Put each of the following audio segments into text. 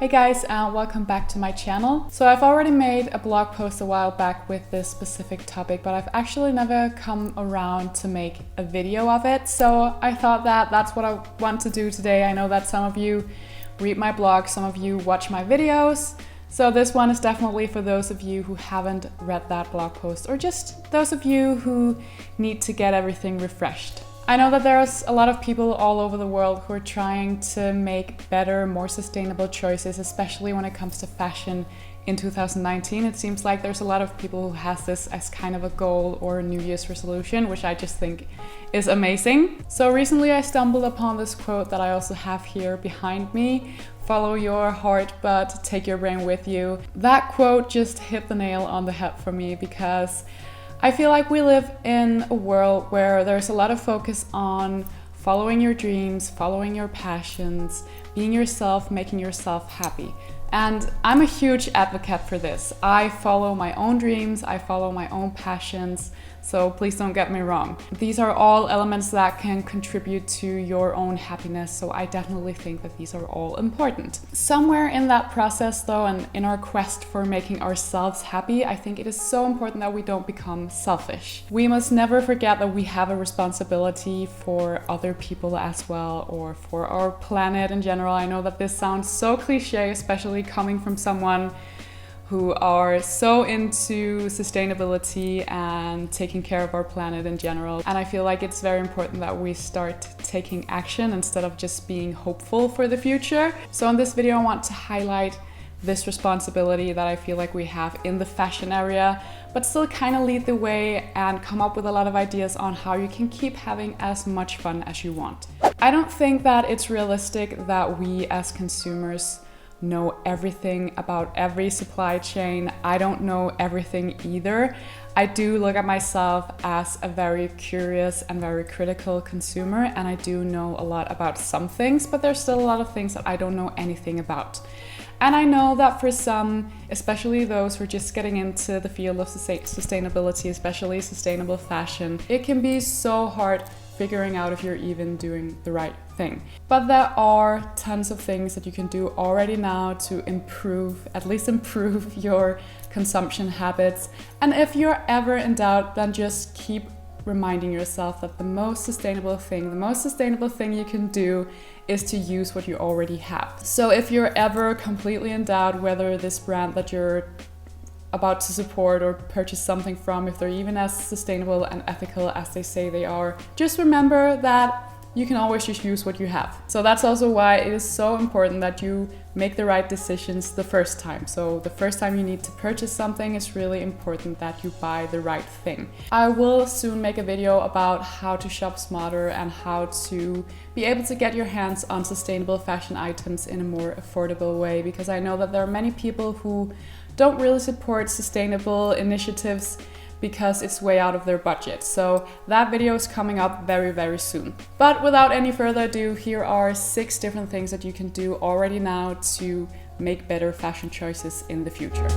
Hey guys, and welcome back to my channel. So I've already made a blog post a while back with this specific topic, but I've actually never come around to make a video of it. So I thought that that's what I want to do today. I know that some of you read my blog, some of you watch my videos. So this one is definitely for those of you who haven't read that blog post, or just those of you who need to get everything refreshed. I know that there's a lot of people all over the world who are trying to make better, more sustainable choices, especially when it comes to fashion in 2019. It seems like there's a lot of people who has this as kind of a goal or a New Year's resolution, which I just think is amazing. So recently I stumbled upon this quote that I also have here behind me. Follow your heart, but take your brain with you. That quote just hit the nail on the head for me, because I feel like we live in a world where there's a lot of focus on following your dreams, following your passions, being yourself, making yourself happy. And I'm a huge advocate for this. I follow my own dreams, I follow my own passions, so please don't get me wrong. These are all elements that can contribute to your own happiness, so I definitely think that these are all important. Somewhere in that process though, and in our quest for making ourselves happy, I think it is so important that we don't become selfish. We must never forget that we have a responsibility for other people as well, or for our planet in general. I know that this sounds so cliche, especially coming from someone who are so into sustainability and taking care of our planet in general. And I feel like it's very important that we start taking action instead of just being hopeful for the future. So in this video, I want to highlight this responsibility that I feel like we have in the fashion area, but still kind of lead the way and come up with a lot of ideas on how you can keep having as much fun as you want. I don't think that it's realistic that we as consumers know everything about every supply chain. I don't know everything either. I do look at myself as a very curious and very critical consumer, and I do know a lot about some things, but there's still a lot of things that I don't know anything about. And I know that for some, especially those who are just getting into the field of sustainability, especially sustainable fashion, it can be so hard figuring out if you're even doing the right thing. But there are tons of things that you can do already now to at least improve your consumption habits. And if you're ever in doubt, then just keep reminding yourself that the most sustainable thing you can do is to use what you already have. So if you're ever completely in doubt whether this brand that you're about to support or purchase something from, if they're even as sustainable and ethical as they say they are, just remember that you can always just use what you have. So that's also why it is so important that you make the right decisions the first time. So the first time you need to purchase something, it's really important that you buy the right thing. I will soon make a video about how to shop smarter and how to be able to get your hands on sustainable fashion items in a more affordable way, because I know that there are many people who don't really support sustainable initiatives because it's way out of their budget. So that video is coming up very, very soon. But without any further ado, here are 6 different things that you can do already now to make better fashion choices in the future.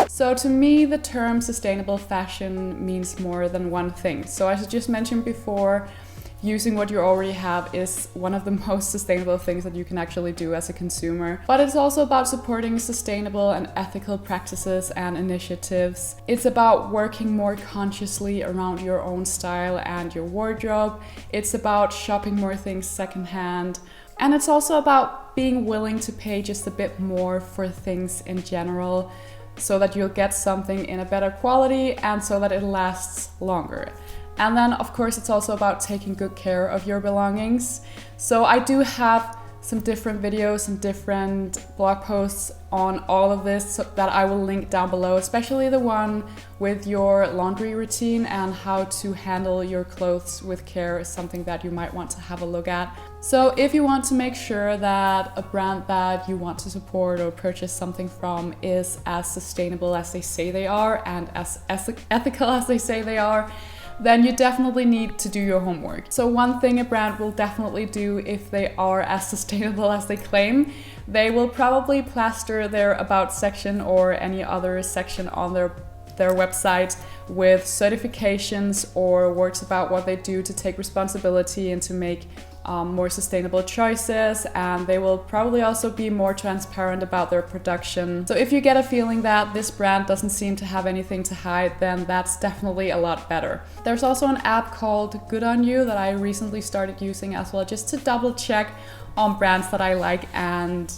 So to me, the term sustainable fashion means more than one thing. So as I just mentioned before, using what you already have is one of the most sustainable things that you can actually do as a consumer. But it's also about supporting sustainable and ethical practices and initiatives. It's about working more consciously around your own style and your wardrobe. It's about shopping more things secondhand. And it's also about being willing to pay just a bit more for things in general, so that you'll get something in a better quality and so that it lasts longer. And then, of course, it's also about taking good care of your belongings. So I do have some different videos, some different blog posts on all of this that I will link down below, especially the one with your laundry routine and how to handle your clothes with care is something that you might want to have a look at. So if you want to make sure that a brand that you want to support or purchase something from is as sustainable as they say they are and as ethical as they say they are, then you definitely need to do your homework. So one thing a brand will definitely do if they are as sustainable as they claim, they will probably plaster their about section or any other section on their their website with certifications or words about what they do to take responsibility and to make more sustainable choices, and they will probably also be more transparent about their production. So if you get a feeling that this brand doesn't seem to have anything to hide, then that's definitely a lot better. There's also an app called Good On You that I recently started using as well, just to double check on brands that I like and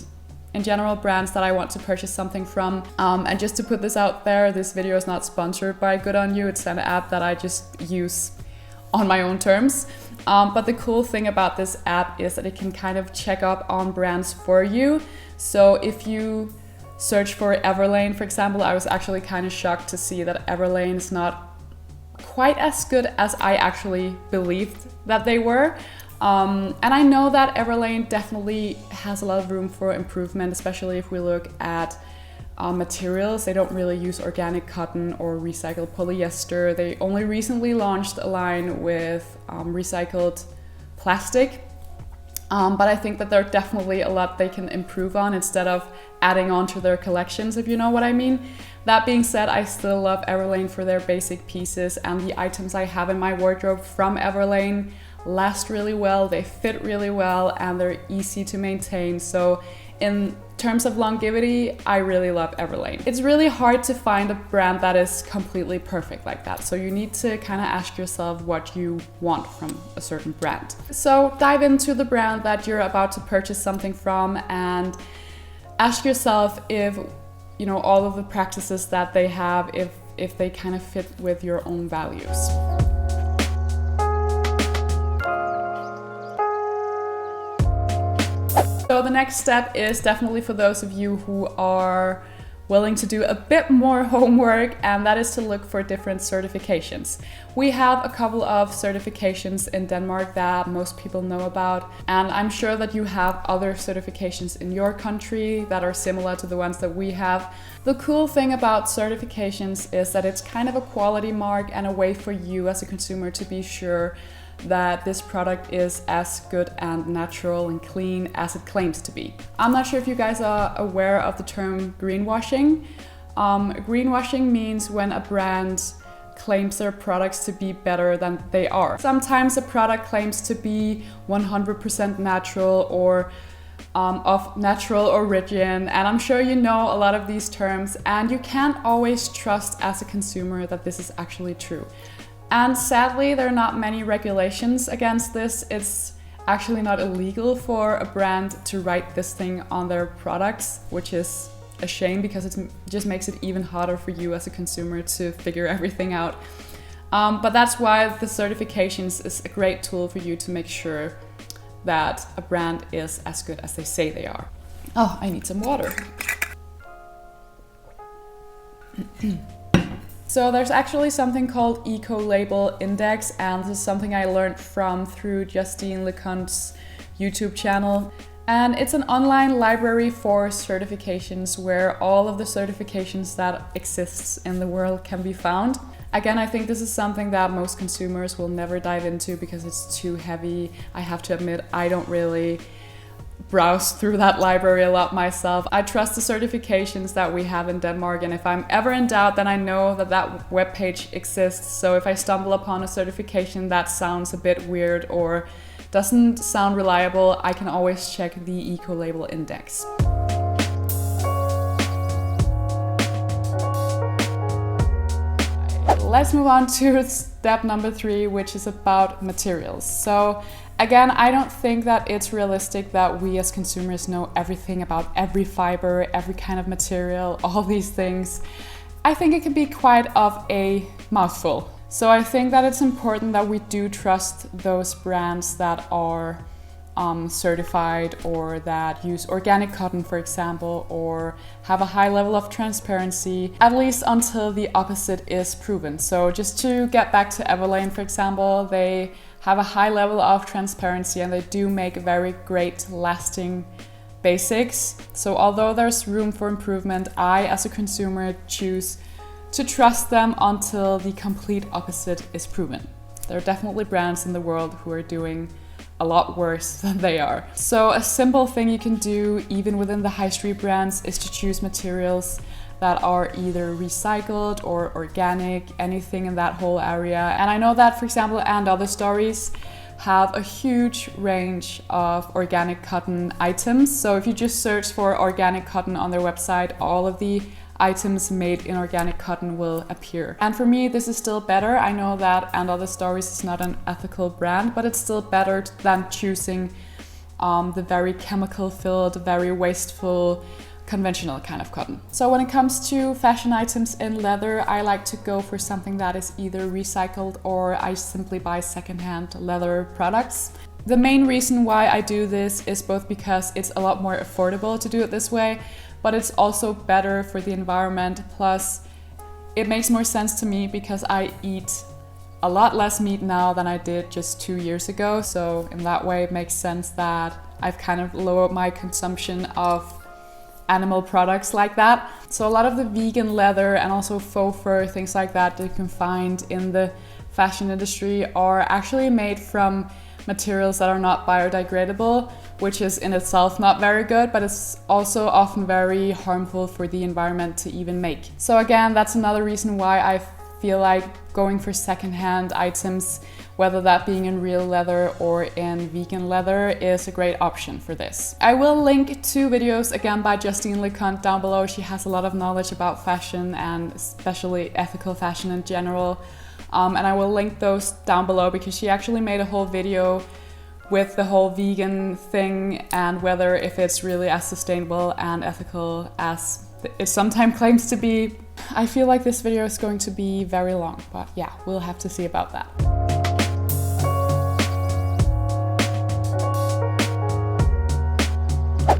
in general brands that I want to purchase something from. And just to put this out there, this video is not sponsored by Good On You. It's an app that I just use on my own terms. But the cool thing about this app is that it can kind of check up on brands for you. So if you search for Everlane, for example, I was actually kind of shocked to see that Everlane is not quite as good as I actually believed that they were. And I know that Everlane definitely has a lot of room for improvement, especially if we look at materials. They don't really use organic cotton or recycled polyester. They only recently launched a line with recycled plastic. But I think that there's definitely a lot they can improve on instead of adding on to their collections, if you know what I mean. That being said, I still love Everlane for their basic pieces, and the items I have in my wardrobe from Everlane last really well, they fit really well, and they're easy to maintain. So in terms of longevity, I really love Everlane. It's really hard to find a brand that is completely perfect like that. So you need to kind of ask yourself what you want from a certain brand. So dive into the brand that you're about to purchase something from and ask yourself if, you know, all of the practices that they have, if they kind of fit with your own values. So the next step is definitely for those of you who are willing to do a bit more homework, and that is to look for different certifications. We have a couple of certifications in Denmark that most people know about, and I'm sure that you have other certifications in your country that are similar to the ones that we have. The cool thing about certifications is that it's kind of a quality mark and a way for you as a consumer to be sure that this product is as good and natural and clean as it claims to be. I'm not sure if you guys are aware of the term greenwashing. Greenwashing means when a brand claims their products to be better than they are. Sometimes a product claims to be 100% natural or of natural origin, and I'm sure you know a lot of these terms, and you can't always trust as a consumer that this is actually true. And sadly, there are not many regulations against this. It's actually not illegal for a brand to write this thing on their products, which is a shame because it just makes it even harder for you as a consumer to figure everything out. But that's why the certifications is a great tool for you to make sure that a brand is as good as they say they are. Oh, I need some water. So there's actually something called Eco-Label Index, and this is something I learned through JUSTINE LECONTE'S YouTube channel. And it's an online library for certifications where all of the certifications that exists in the world can be found. Again, I think this is something that most consumers will never dive into because it's too heavy. I have to admit, I don't really browse through that library a lot myself. I trust the certifications that we have in Denmark, and if I'm ever in doubt, then I know that that webpage exists. So if I stumble upon a certification that sounds a bit weird or doesn't sound reliable, I can always check the Eco-Label Index. Let's move on to step number 3, which is about materials. So again, I don't think that it's realistic that we as consumers know everything about every fiber, every kind of material, all these things. I think it can be quite of a mouthful. So I think that it's important that we do trust those brands that are certified or that use organic cotton, for example, or have a high level of transparency, at least until the opposite is proven. So just to get back to Everlane, for example, they have a high level of transparency and they do make very great lasting basics. So although there's room for improvement, I as a consumer choose to trust them until the complete opposite is proven. There are definitely brands in the world who are doing a lot worse than they are. So a simple thing you can do even within the high street brands is to choose materials that are either recycled or organic, anything in that whole area. And I know that, for example, And Other Stories have a huge range of organic cotton items. So if you just search for organic cotton on their website, all of the items made in organic cotton will appear. And for me, this is still better. I know that And Other Stories is not an ethical brand, but it's still better than choosing the very chemical-filled, very wasteful, conventional kind of cotton. So when it comes to fashion items in leather, I like to go for something that is either recycled or I simply buy secondhand leather products. The main reason why I do this is both because it's a lot more affordable to do it this way, but it's also better for the environment. Plus, it makes more sense to me because I eat a lot less meat now than I did just 2 years ago. So in that way, it makes sense that I've kind of lowered my consumption of animal products like that. So a lot of the vegan leather and also faux fur, things like that you can find in the fashion industry are actually made from materials that are not biodegradable, which is in itself not very good, but it's also often very harmful for the environment to even make. So again, that's another reason why I feel like going for secondhand items, whether that being in real leather or in vegan leather, is a great option for this. I will link 2 videos again by Justine LeConte down below. She has a lot of knowledge about fashion and especially ethical fashion in general. And I will link those down below because she actually made a whole video with the whole vegan thing and whether if it's really as sustainable and ethical as it sometimes claims to be. I feel like this video is going to be very long, but yeah, we'll have to see about that.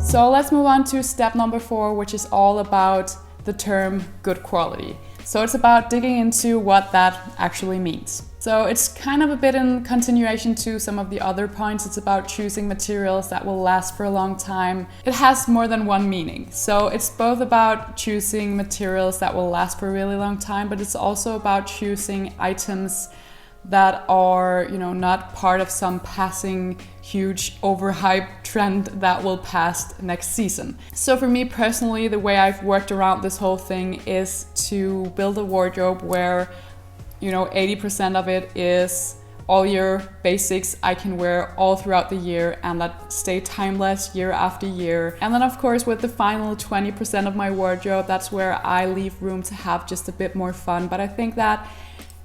So let's move on to step number 4, which is all about the term good quality. So it's about digging into what that actually means. So it's kind of a bit in continuation to some of the other points. It's about choosing materials that will last for a long time. It has more than one meaning. So it's both about choosing materials that will last for a really long time, but it's also about choosing items that are, not part of some passing huge overhyped trend that will pass next season. So for me personally, the way I've worked around this whole thing is to build a wardrobe where 80% of it is all year basics I can wear all throughout the year and that stay timeless year after year. And then of course with the final 20% of my wardrobe, that's where I leave room to have just a bit more fun. But I think that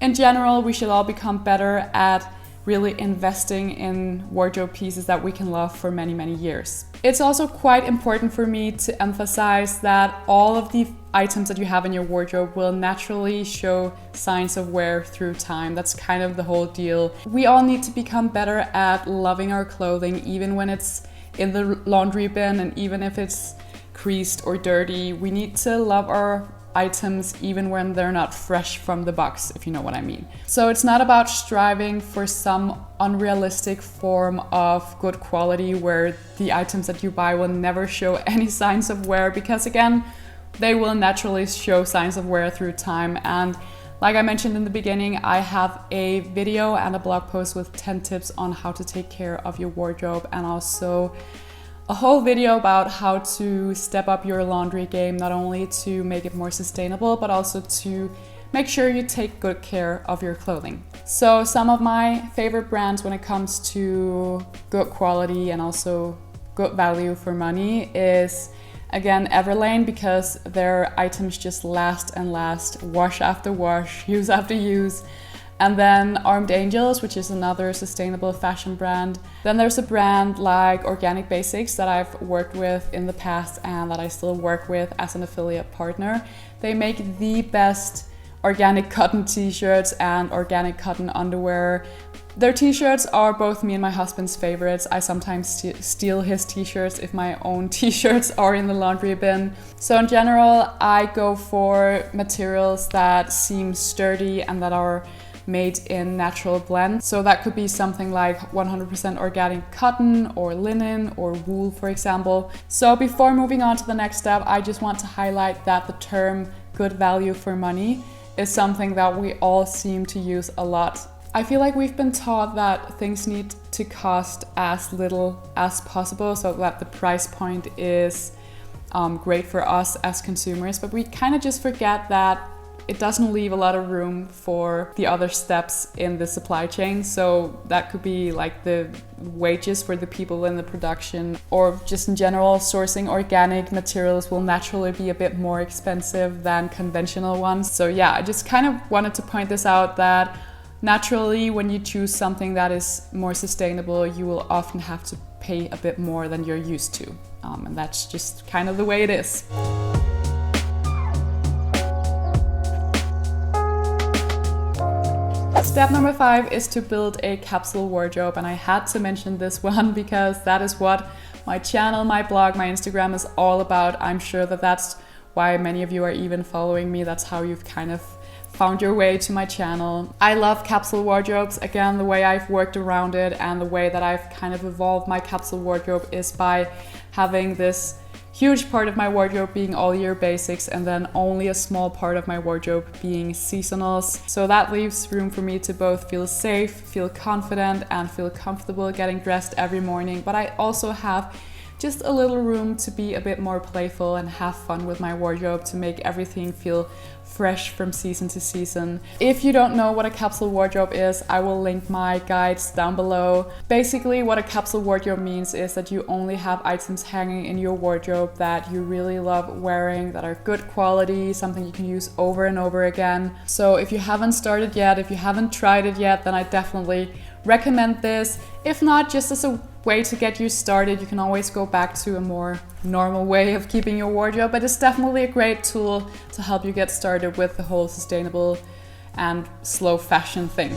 in general, we should all become better at really investing in wardrobe pieces that we can love for many, many years. It's also quite important for me to emphasize that all of the items that you have in your wardrobe will naturally show signs of wear through time. That's kind of the whole deal. We all need to become better at loving our clothing, even when it's in the laundry bin and even if it's creased or dirty. We need to love our items even when they're not fresh from the box, if you know what I mean. So it's not about striving for some unrealistic form of good quality where the items that you buy will never show any signs of wear, because again, they will naturally show signs of wear through time. And like I mentioned in the beginning, I have a video and a blog post with 10 tips on how to take care of your wardrobe, and also a whole video about how to step up your laundry game, not only to make it more sustainable, but also to make sure you take good care of your clothing. So some of my favorite brands when it comes to good quality and also good value for money is, again, Everlane, because their items just last and last, wash after wash, use after use. And then Armed Angels, which is another sustainable fashion brand. Then there's a brand like Organic Basics that I've worked with in the past and that I still work with as an affiliate partner. They make the best organic cotton t-shirts and organic cotton underwear. Their t-shirts are both me and my husband's favorites. I sometimes steal his t-shirts if my own t-shirts are in the laundry bin. So in general, I go for materials that seem sturdy and that are made in natural blends. So that could be something like 100% organic cotton or linen or wool, for example. So before moving on to the next step, I just want to highlight that the term good value for money is something that we all seem to use a lot. I feel like we've been taught that things need to cost as little as possible, so that the price point is great for us as consumers, but we kind of just forget that it doesn't leave a lot of room for the other steps in the supply chain. So that could be like the wages for the people in the production, or just in general, sourcing organic materials will naturally be a bit more expensive than conventional ones. So yeah, I just kind of wanted to point this out, that naturally when you choose something that is more sustainable, you will often have to pay a bit more than you're used to. And that's just kind of the way it is. Step number 5 is to build a capsule wardrobe, and I had to mention this one because that is what my channel, my blog, my Instagram is all about. I'm sure that that's why many of you are even following me. That's how you've kind of found your way to my channel. I love capsule wardrobes. Again, the way I've worked around it and the way that I've kind of evolved my capsule wardrobe is by having this huge part of my wardrobe being all year basics, and then only a small part of my wardrobe being seasonals. So that leaves room for me to both feel safe, feel confident, and feel comfortable getting dressed every morning. But I also have just a little room to be a bit more playful and have fun with my wardrobe, to make everything feel fresh from season to season. If you don't know what a capsule wardrobe is, I will link my guides down below. Basically, what a capsule wardrobe means is that you only have items hanging in your wardrobe that you really love wearing, that are good quality, something you can use over and over again. So if you haven't started yet, if you haven't tried it yet, then I definitely recommend this. If not, just as a way to get you started, you can always go back to a more normal way of keeping your wardrobe, but it's definitely a great tool to help you get started with the whole sustainable and slow fashion thing.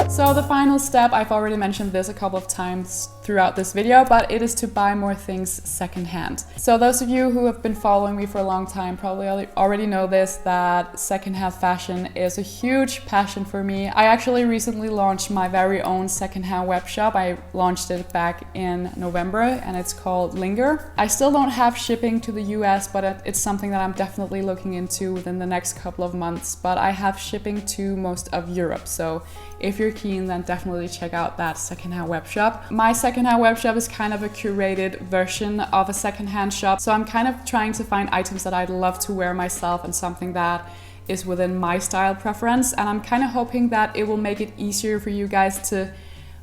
So the final step, I've already mentioned this a couple of times throughout this video, but it is to buy more things secondhand. So those of you who have been following me for a long time probably already know this, that secondhand fashion is a huge passion for me. I actually recently launched my very own secondhand web shop. I launched it back in November and it's called Linger. I still don't have shipping to the US, but it's something that I'm definitely looking into within the next couple of months. But I have shipping to most of Europe. So if you're keen, then definitely check out that secondhand web shop. My secondhand web shop is kind of a curated version of a secondhand shop. So I'm kind of trying to find items that I'd love to wear myself and something that is within my style preference. And I'm kind of hoping that it will make it easier for you guys to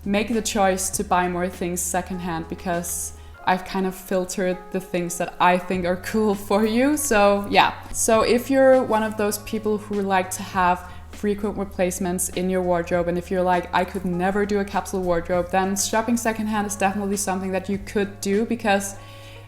make the choice to buy more things secondhand, because I've kind of filtered the things that I think are cool for you. So yeah, so if you're one of those people who like to have frequent replacements in your wardrobe, and if you're like, I could never do a capsule wardrobe, then shopping secondhand is definitely something that you could do, because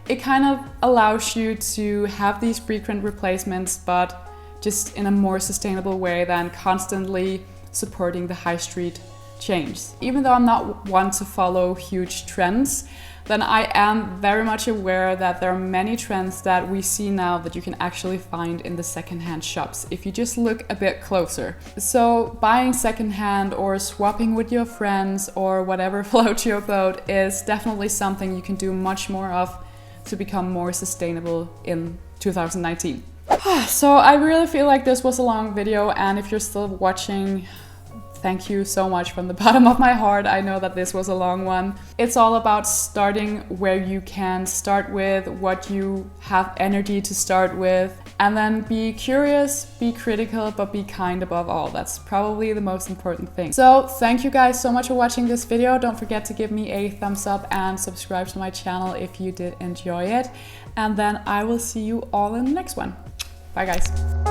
it kind of allows you to have these frequent replacements, but just in a more sustainable way than constantly supporting the high street chains. Even though I'm not one to follow huge trends, then I am very much aware that there are many trends that we see now that you can actually find in the secondhand shops if you just look a bit closer. So buying secondhand or swapping with your friends or whatever floats your boat is definitely something you can do much more of to become more sustainable in 2019. So I really feel like this was a long video, and if you're still watching, thank you so much from the bottom of my heart. I know that this was a long one. It's all about starting where you can start with what you have energy to start with, and then be curious, be critical, but be kind above all. That's probably the most important thing. So thank you guys so much for watching this video. Don't forget to give me a thumbs up and subscribe to my channel if you did enjoy it. And then I will see you all in the next one. Bye guys.